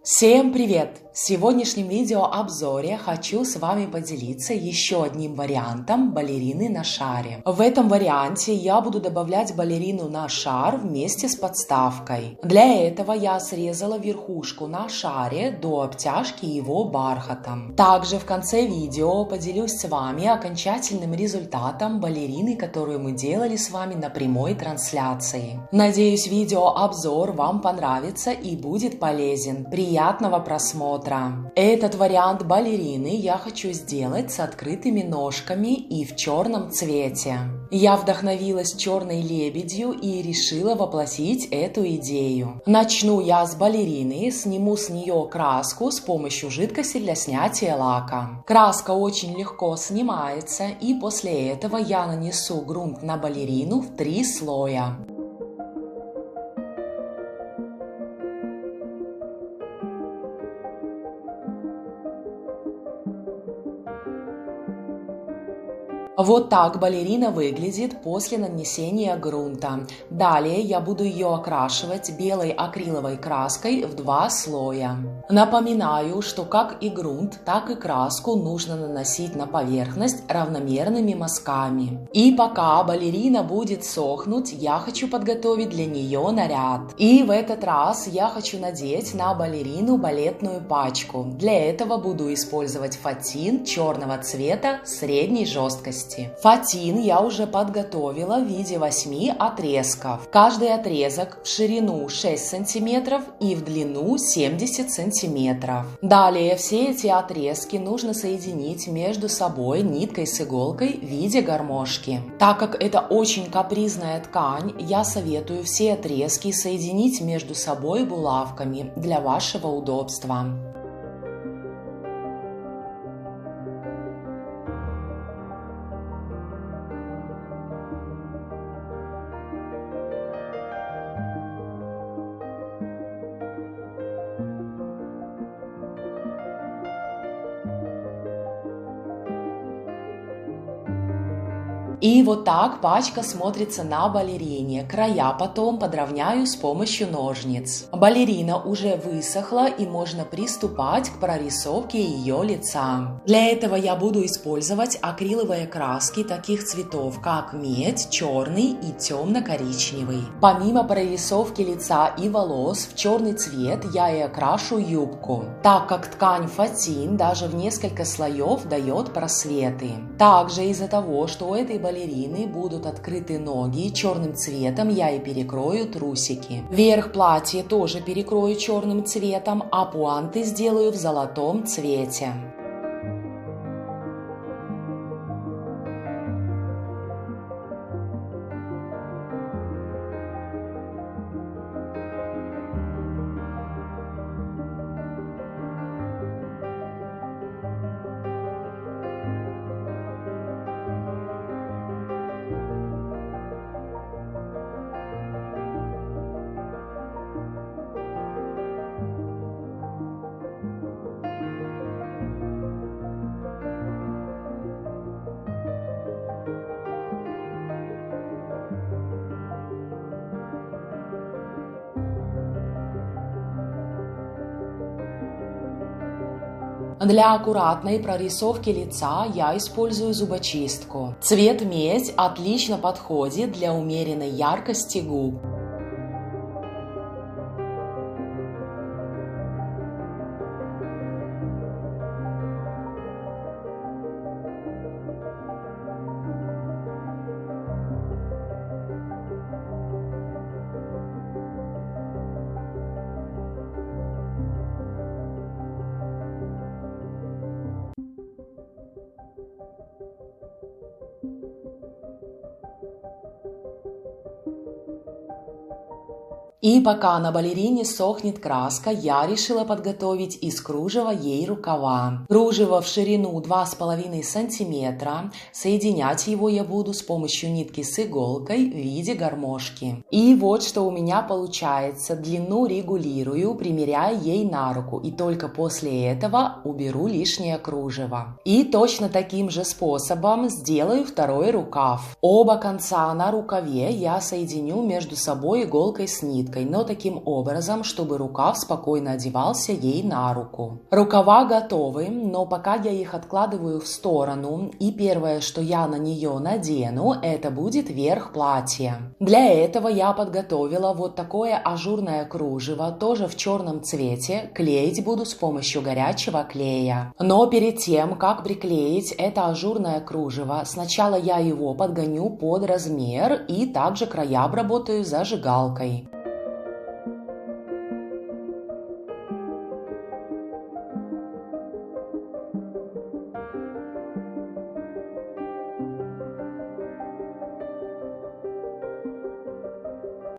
Всем привет! В сегодняшнем видеообзоре хочу с вами поделиться еще одним вариантом балерины на шаре. В этом варианте я буду добавлять балерину на шар вместе с подставкой. Для этого я срезала верхушку на шаре до обтяжки его бархатом. Также в конце видео поделюсь с вами окончательным результатом балерины, которую мы делали с вами на прямой трансляции. Надеюсь, видеообзор вам понравится и будет полезен. Приятного просмотра! Этот вариант балерины я хочу сделать с открытыми ножками и в черном цвете. Я вдохновилась черной лебедью и решила воплотить эту идею. Начну я с балерины, сниму с нее краску с помощью жидкости для снятия лака. Краска очень легко снимается, и после этого я нанесу грунт на балерину в 3 слоя. Вот так балерина выглядит после нанесения грунта. Далее я буду ее окрашивать белой акриловой краской в 2 слоя. Напоминаю, что как и грунт, так и краску нужно наносить на поверхность равномерными мазками. И пока балерина будет сохнуть, я хочу подготовить для нее наряд. И в этот раз я хочу надеть на балерину балетную пачку. Для этого буду использовать фатин черного цвета средней жесткости. Фатин я уже подготовила в виде 8 отрезков. Каждый отрезок в ширину 6 см и в длину 70 см. Далее все эти отрезки нужно соединить между собой ниткой с иголкой в виде гармошки. Так как это очень капризная ткань, я советую все отрезки соединить между собой булавками для вашего удобства. И вот так пачка смотрится на балерине. Края потом подровняю с помощью ножниц. Балерина уже высохла, и можно приступать к прорисовке ее лица. Для этого я буду использовать акриловые краски таких цветов, как медь, черный и темно-коричневый. Помимо прорисовки лица и волос, в черный цвет я и окрашу юбку, так как ткань фатин даже в несколько слоев дает просветы. Также из-за того, что у этой балерины будут открыты ноги, черным цветом я и перекрою трусики. Верх платья тоже перекрою черным цветом, а пуанты сделаю в золотом цвете. Для аккуратной прорисовки лица я использую зубочистку. Цвет медь отлично подходит для умеренной яркости губ. И пока на балерине сохнет краска, я решила подготовить из кружева ей рукава. Кружево в ширину 2,5 см. Соединять его я буду с помощью нитки с иголкой в виде гармошки. И вот что у меня получается. Длину регулирую, примеряя ей на руку. И только после этого уберу лишнее кружево. И точно таким же способом сделаю второй рукав. Оба конца на рукаве я соединю между собой иголкой с ниткой. бусинкой, но таким образом, чтобы рукав спокойно одевался ей на руку. Рукава готовы, но пока я их откладываю в сторону, и первое, что я на нее надену, это будет верх платья. Для этого я подготовила вот такое ажурное кружево, тоже в черном цвете. Клеить буду с помощью горячего клея. Но перед тем, как приклеить это ажурное кружево, сначала я его подгоню под размер и также края обработаю зажигалкой.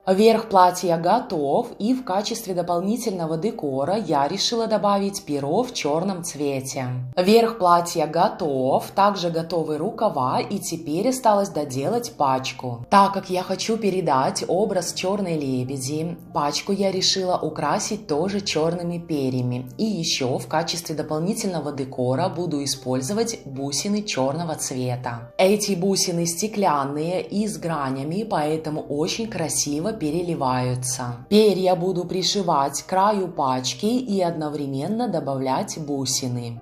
Верх платья готов, и в качестве дополнительного декора я решила добавить перо в черном цвете. Верх платья готов, также готовы рукава, и теперь осталось доделать пачку. Так как я хочу передать образ черной лебеди, пачку я решила украсить тоже черными перьями. И еще в качестве дополнительного декора буду использовать бусины черного цвета. Эти бусины стеклянные и с гранями, поэтому очень красиво переливаются. Перья буду пришивать к краю пачки и одновременно добавлять бусины.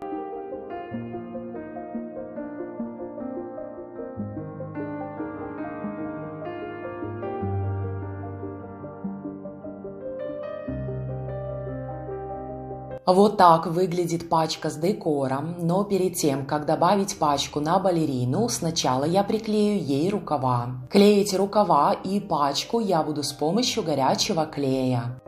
Вот так выглядит пачка с декором, но перед тем, как добавить пачку на балерину, сначала я приклею ей рукава. Клеить рукава и пачку я буду с помощью горячего клея.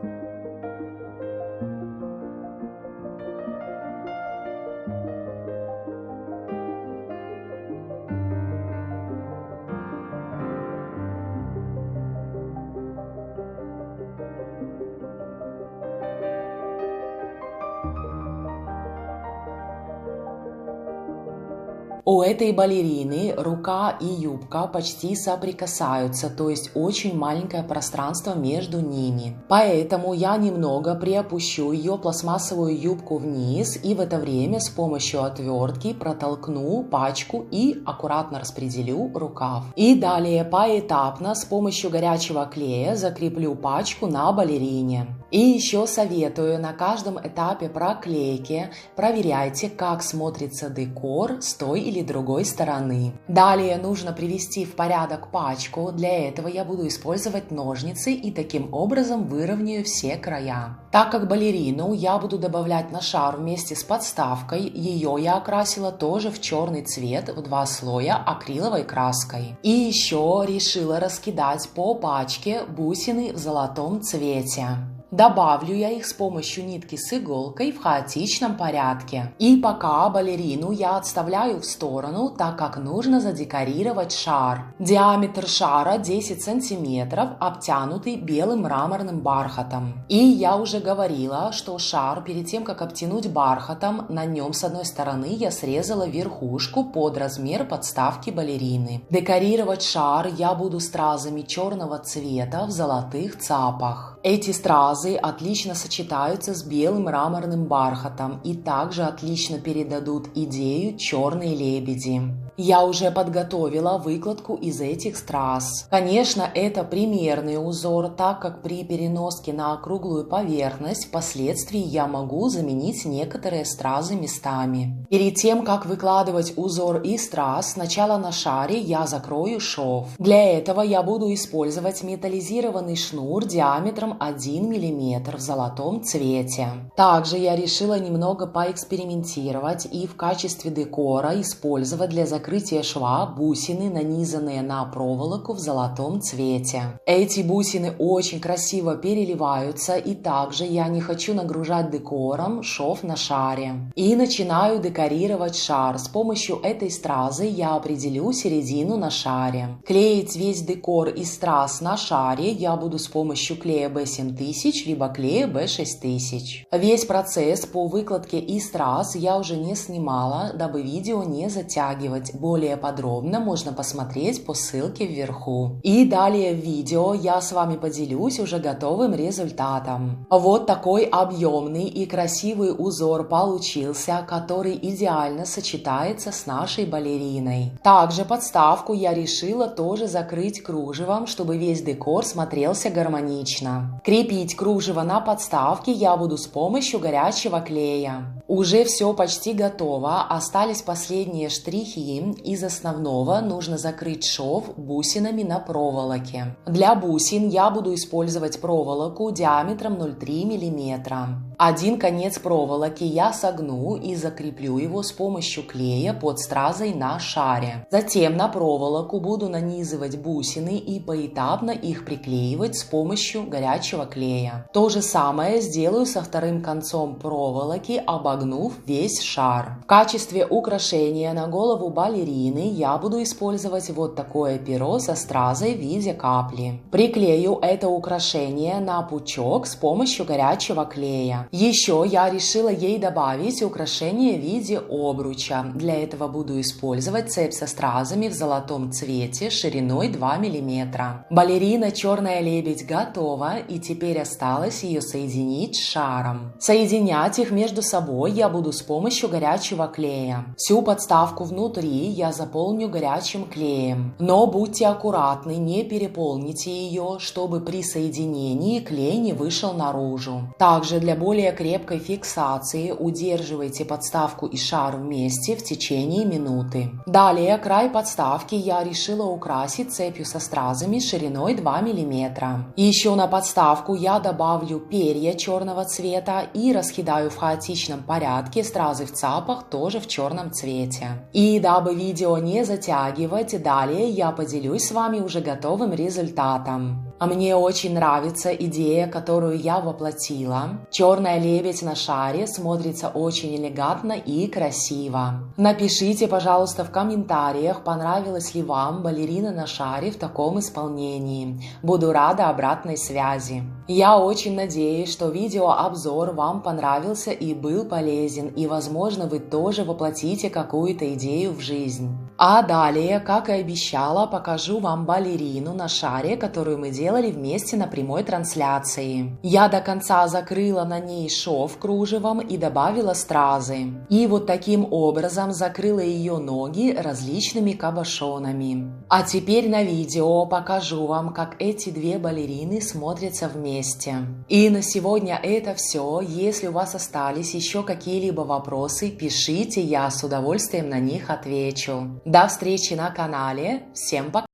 У этой балерины рука и юбка почти соприкасаются, то есть очень маленькое пространство между ними. Поэтому я немного приопущу ее пластмассовую юбку вниз и в это время с помощью отвертки протолкну пачку и аккуратно распределю рукав. И далее поэтапно с помощью горячего клея закреплю пачку на балерине. И еще советую на каждом этапе проклейки проверяйте, как смотрится декор с той или другой стороны. Далее нужно привести в порядок пачку. Для этого я буду использовать ножницы и таким образом выровняю все края. Так как балерину я буду добавлять на шар вместе с подставкой, ее я окрасила тоже в черный цвет в 2 слоя акриловой краской. И еще решила раскидать по пачке бусины в золотом цвете. Добавлю я их с помощью нитки с иголкой в хаотичном порядке. И пока балерину я отставляю в сторону, так как нужно задекорировать шар. Диаметр шара 10 сантиметров, обтянутый белым мраморным бархатом. И я уже говорила, что шар перед тем, как обтянуть бархатом, на нем с одной стороны я срезала верхушку под размер подставки балерины. Декорировать шар я буду стразами черного цвета в золотых цапах. Эти стразы отлично сочетаются с белым мраморным бархатом и также отлично передадут идею черной лебеди. Я уже подготовила выкладку из этих страз. Конечно, это примерный узор, так как при переноске на округлую поверхность впоследствии я могу заменить некоторые стразы местами. Перед тем, как выкладывать узор из страз, сначала на шаре я закрою шов. Для этого я буду использовать металлизированный шнур диаметром 1 мм в золотом цвете. Также я решила немного поэкспериментировать и в качестве декора использовать для закрытия шва бусины, нанизанные на проволоку в золотом цвете. Эти бусины очень красиво переливаются, и также я не хочу нагружать декором шов на шаре. И начинаю декорировать шар. С помощью этой стразы я определю середину на шаре. Клеить весь декор из страз на шаре я буду с помощью клея B7000 либо клея B6000. Весь процесс по выкладке из страз я уже не снимала, дабы видео не затягивать. более подробно, можно посмотреть по ссылке вверху. И далее в видео я с вами поделюсь уже готовым результатом. Вот такой объемный и красивый узор получился, который идеально сочетается с нашей балериной. Также подставку я решила тоже закрыть кружевом, чтобы весь декор смотрелся гармонично. Крепить кружево на подставке я буду с помощью горячего клея. Уже все почти готово, остались последние штрихи. Из основного нужно закрыть шов бусинами на проволоке. Для бусин я буду использовать проволоку диаметром 0,3 мм. Один конец проволоки я согну и закреплю его с помощью клея под стразой на шаре. Затем на проволоку буду нанизывать бусины и поэтапно их приклеивать с помощью горячего клея. То же самое сделаю со вторым концом проволоки, обогнув весь шар. В качестве украшения на голову балерины я буду использовать вот такое перо со стразой в виде капли. Приклею это украшение на пучок с помощью горячего клея. Еще я решила ей добавить украшение в виде обруча. Для этого буду использовать цепь со стразами в золотом цвете шириной 2 мм. Балерина «Черная лебедь» готова, и теперь осталось ее соединить с шаром. Соединять их между собой я буду с помощью горячего клея. Всю подставку внутри я заполню горячим клеем. Но будьте аккуратны, не переполните ее, чтобы при соединении клей не вышел наружу. Также для более крепкой фиксации удерживайте подставку и шар вместе в течение минуты. Далее край подставки я решила украсить цепью со стразами шириной 2 мм. Еще на подставку я добавлю перья черного цвета и раскидаю в хаотичном порядке стразы в цапах тоже в черном цвете. И дабы видео не затягивать, далее я поделюсь с вами уже готовым результатом. А мне очень нравится идея, которую я воплотила. Черная лебедь на шаре смотрится очень элегантно и красиво. Напишите, пожалуйста, в комментариях, понравилась ли вам балерина на шаре в таком исполнении. Буду рада обратной связи. Я очень надеюсь, что видеообзор вам понравился и был полезен, и, возможно, вы тоже воплотите какую-то идею в жизнь. А далее, как и обещала, покажу вам балерину на шаре, которую мы делали вместе на прямой трансляции. Я до конца закрыла на ней шов кружевом и добавила стразы. И вот таким образом закрыла ее ноги различными кабошонами. А теперь на видео покажу вам, как эти две балерины смотрятся вместе. И на сегодня это все. Если у вас остались еще какие-либо вопросы, пишите, я с удовольствием на них отвечу. До встречи на канале. Всем пока!